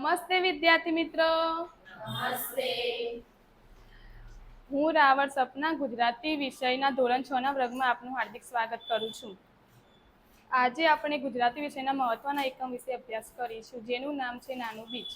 નમસ્તે વિદ્યાર્થી મિત્રો. નમસ્તે. હું રાવળ સપના ગુજરાતી વિષયના ધોરણ 6 ના વર્ગમાં આપનું હાર્દિક સ્વાગત કરું છું. આજે આપણે ગુજરાતી વિષયના મહત્વના એકમ વિશે અભ્યાસ કરીશું, જેનું નામ છે નાનું બીજ.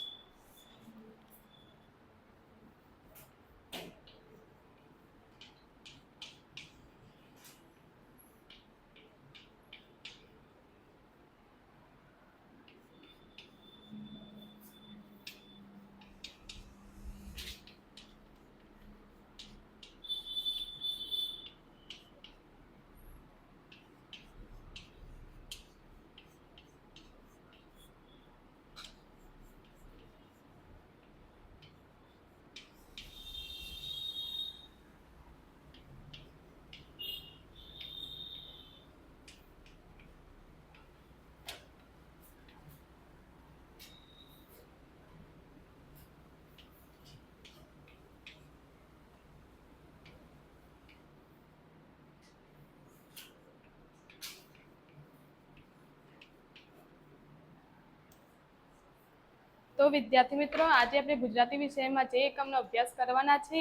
તો વિદ્યાર્થી મિત્રો, આજે આપણે ગુજરાતી વિષયમાં જે એકમનો અભ્યાસ કરવાના છે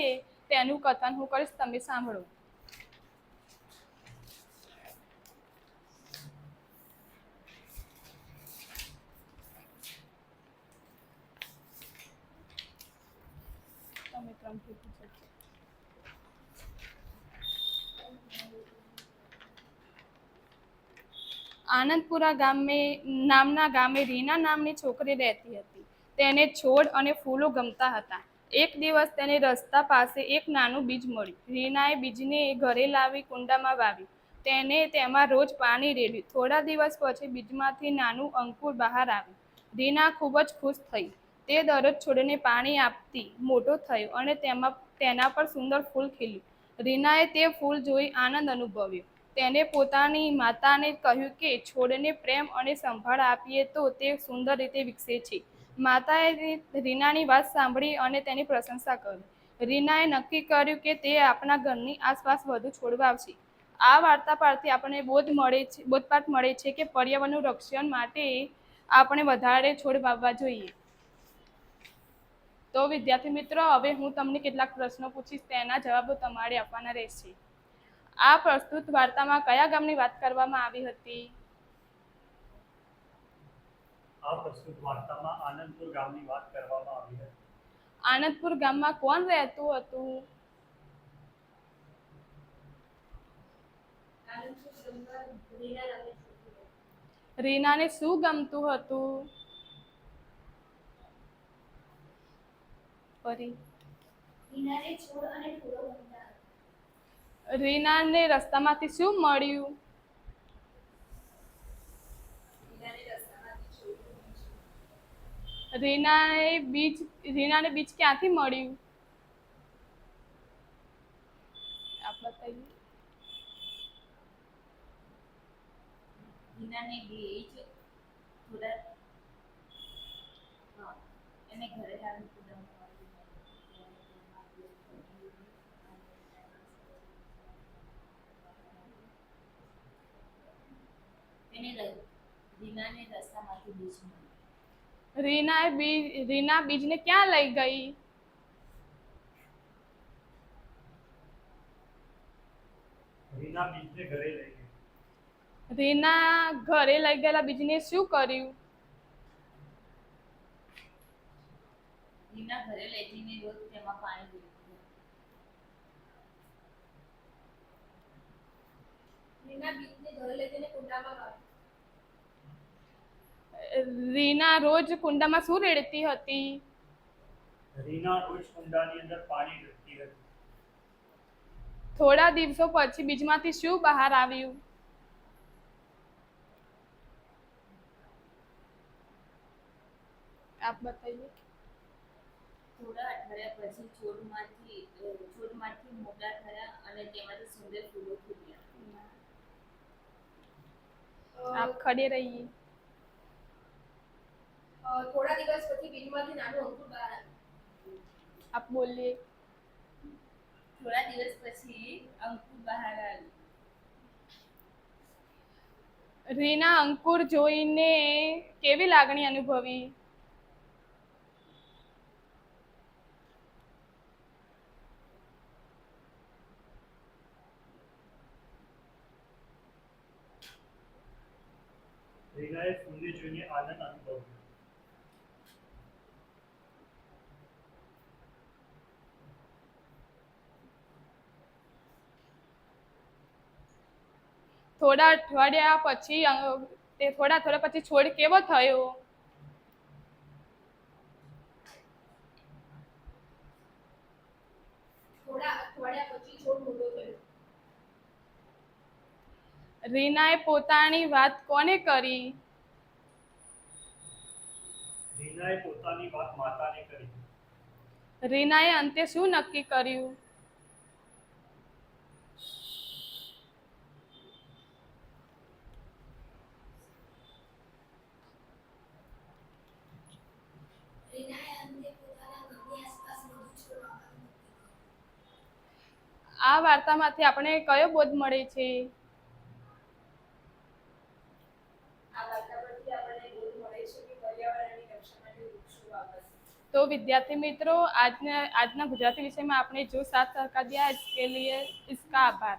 તેનું કથન હું કરીશ, તમે સાંભળો. આનંદપુરા નામના ગામે રીના નામની છોકરી રહેતી હતી. તેને છોડ અને ફૂલો ગમતા હતા. એક દિવસ તેને રસ્તા પાસે એક નાનું બીજ મળ્યું. રીનાએ બીજને ઘરે લાવી કુંડામાં વાવ્યું. તેને તેમાં રોજ પાણી રેડ્યું. થોડા દિવસ પછી બીજમાંથી નાનું અંકુર બહાર આવ્યું. રીના ખૂબ જ ખુશ થઈ. તે દરરોજ છોડને પાણી આપતી મોટો થયો અને તેના પર સુંદર ફૂલ ખીલ્યું. રીનાએ તે ફૂલ જોઈ આનંદ અનુભવ્યો. તેને પોતાની માતાને કહ્યું કે છોડને પ્રેમ અને સંભાળ આપીએ તો તે સુંદર રીતે વિકસે છે. માતાએ રીનાની વાત સાંભળી અને તેની પ્રશંસા કરી. રીનાએ નક્કી કર્યું કે તે આપણા ઘરની આસપાસ વધુ છોડ વાવશે. આ વાર્તા પરથી આપણને બોધપાઠ મળે છે કે પર્યાવરણનું રક્ષણ માટે આપણે વધારે છોડ વાવવા જોઈએ. તો વિદ્યાર્થી મિત્રો, હવે હું તમને કેટલાક પ્રશ્નો પૂછીશ, તેના જવાબો તમારે આપવાના રહેશે. આ પ્રસ્તુત વાર્તામાં કયા ગામની વાત કરવામાં આવી હતી? આ પ્રસ્તુત વાર્તામાં આનંદપુર ગામની વાત કરવામાં આવી હતી. આનંદપુર ગામમાં કોણ રહેતું હતું? રીનાને શું ગમતું હતું? રીનાને રસ્તામાંથી શું મળ્યું? રીનાને બીજ ક્યાંથી મળ્યું? આપ બતાइए. રીનાને બીજ થોડા એને ઘરે લાવી રીનાને રસ્તામાંથી બીજ મળ્યું. રીના બીજને ક્યાં લઈ ગઈ? રીના બીજને ઘરે લઈ ગઈ. રીના ઘરે લઈ ગયેલા બીજને શું કર્યું? રીના ઘરે લઈ જઈને રોજ તેમાં પાણી રેડ્યું. રીના બીજને ઘરે લઈ જઈને કુંડામાં વાવ્યું. રીના રોજ કુંડામાં શું રેડતી હતી? રીના રોજ કુંડાની અંદર પાણી રેડતી હતી. થોડા દિવસો પછી બીજમાંથી શું બહાર આવ્યું? આપ બતાइए. થોડા અઠવાડિયા પછી છોડમાંથી મોટા થયા અને તેમાંથી સુંદર ફૂલો ખીલ્યા. આપ ખડે રહીએ. થોડા દિવસ પછી બીજમાંથી નાનું અંકુર બહાર આવ્યું. આપ બોલીએ. થોડા દિવસ પછી અંકુર બહાર આવ્યું. રીના અંકુર જોઈને કેવી લાગણી અનુભવી? રીનાએ ફૂલને જોઈને આનંદ અનુભવ્યો. થોડા અઠવાડિયા પછી છોડ કેવો થયો? થોડા અઠવાડિયા પછી છોડ મોટો થયો. રીનાએ પોતાની વાત કોને કરી? રીનાએ પોતાની વાત માતાને કરી. રીનાએ અંતે શું નક્કી કર્યું? રીનાએ અંતે પોતાના ઘરની આસપાસ વધુ છોડ વાવવાનું નક્કી કર્યું. આ વાર્તામાંથી આપણે કયો બોધ મળે છે? આ વાર્તા પરથી આપણને બોધ મળે છે કે પર્યાવરણની રક્ષા માટે વૃક્ષો વાવવા. તો વિદ્યાર્થી મિત્રો, આજના ગુજરાતી વિષયમાં આપણે જો સાથ સહકાર દિયા इसके लिए इसका आभार.